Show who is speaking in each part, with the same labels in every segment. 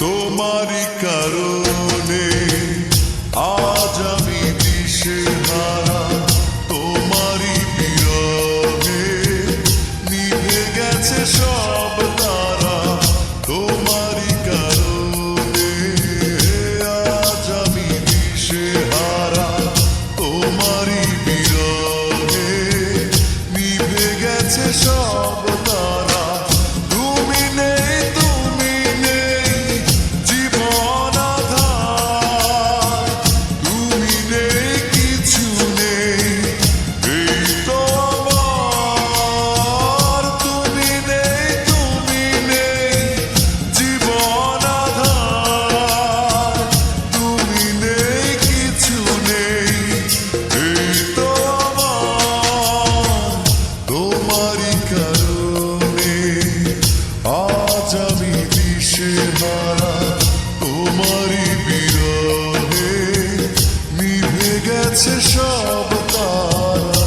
Speaker 1: তোমারই কারণে আজ আমি দিশেহারা, তোমারই বিরহে নিভে গেছে সব তারা। তোমারই কারণে আজ আমি দিশেহারা, তোমারই বিরহে নিভে গেছে সব তারা। তুমি নেই, তুমি নেই জীবন আধার, তুমি নেই, কিছু নেই এই তো আমার। তুমি নেই, তুমি নেই জীবন আধার, তুমি নেই, কিছু নেই এই তো আমার। তোমারই কারণে আজ আমি দিশেহারা, তোমারই বিরহে নিভে গেছে সব তারা।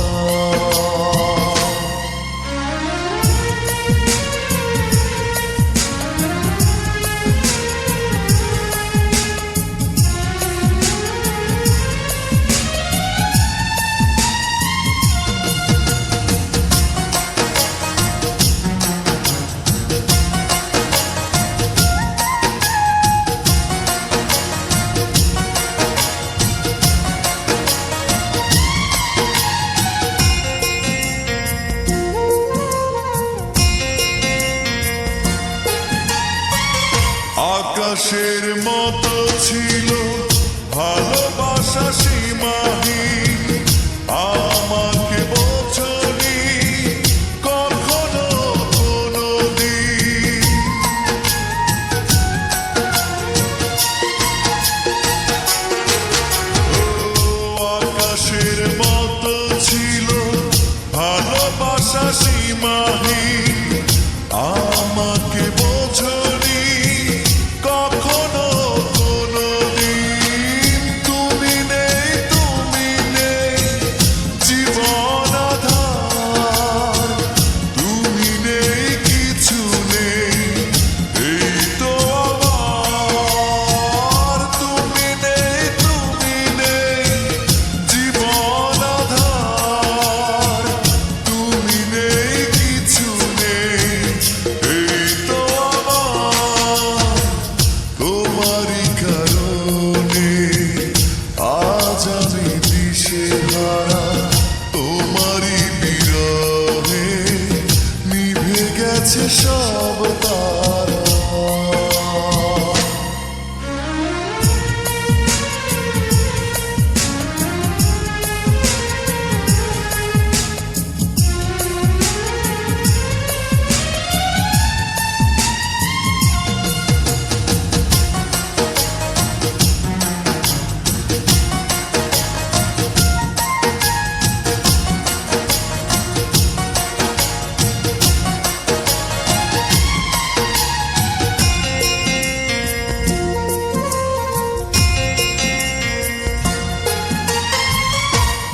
Speaker 1: আকাশের মতো ছিল ভালোবাসা সীমাহীন, আমাকে বোঝনি কখনো কোনোদিন। আকাশের মতো ছিল ভালোবাসা সীমাহীন, আমাকে বোঝনি কখনো কোনোদিন। তুমি নেই, তুমি নেই জীবন আধার, তুমি নেই, কিছু নেই এই তো আমার। তুমি নেই, তুমি নেই জীবন আধার, তুমি নেই, কিছু নেই এই তো আমার। তোমারই কারণে আজ আমি দিশেহারা, তোমারই বিরহে নিভে গেছে সব তারা।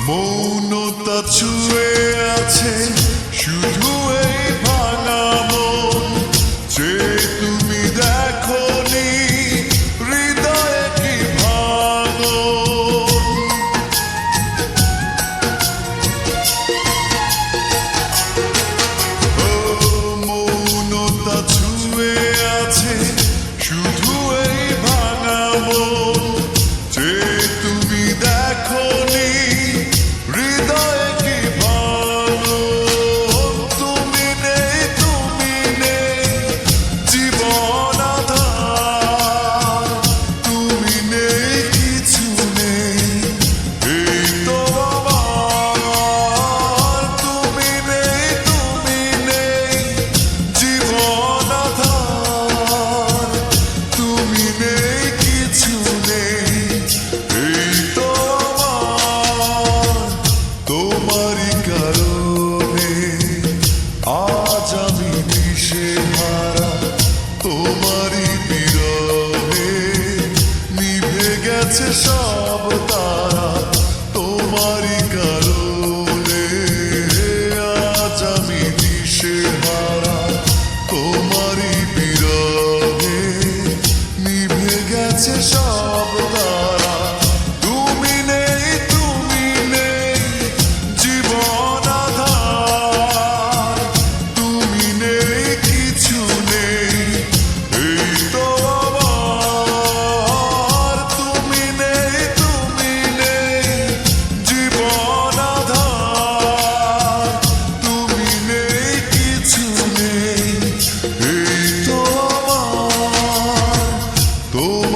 Speaker 1: মৌনতা ছুঁয়ে আছে শুধু এই ভাঙা মন, যে তুমি দেখোনি হৃদয়ে কি ভাঙন। ও মৌনতা ছুঁয়ে আছে শুধু এই ভাঙা মন, যে তুমি দেখোনি হৃদয়ে কি ভাঙন। তুমি নেই, তুমি নেই জীবন আধার, তুমি নেই, কিছু নেই এই তো আমার। তুমি নেই, তুমি নেই জীবন আধার, তুমি নেই, কিছু নেই এই তো আমার। তোমারই কারণে আজ আমি দিশেহারা, তোমারই বিরহে নিভে গেছে সব তারা। তোমারই কারণে আজ আমি দিশেহারা, তোমারই বিরহে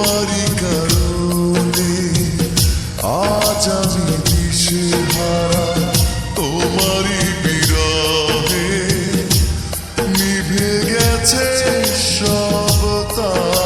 Speaker 1: তোমারই কারণে আজ আমি দিশেহারা, তোমারই বিরহে নিভে গেছে সব তারা।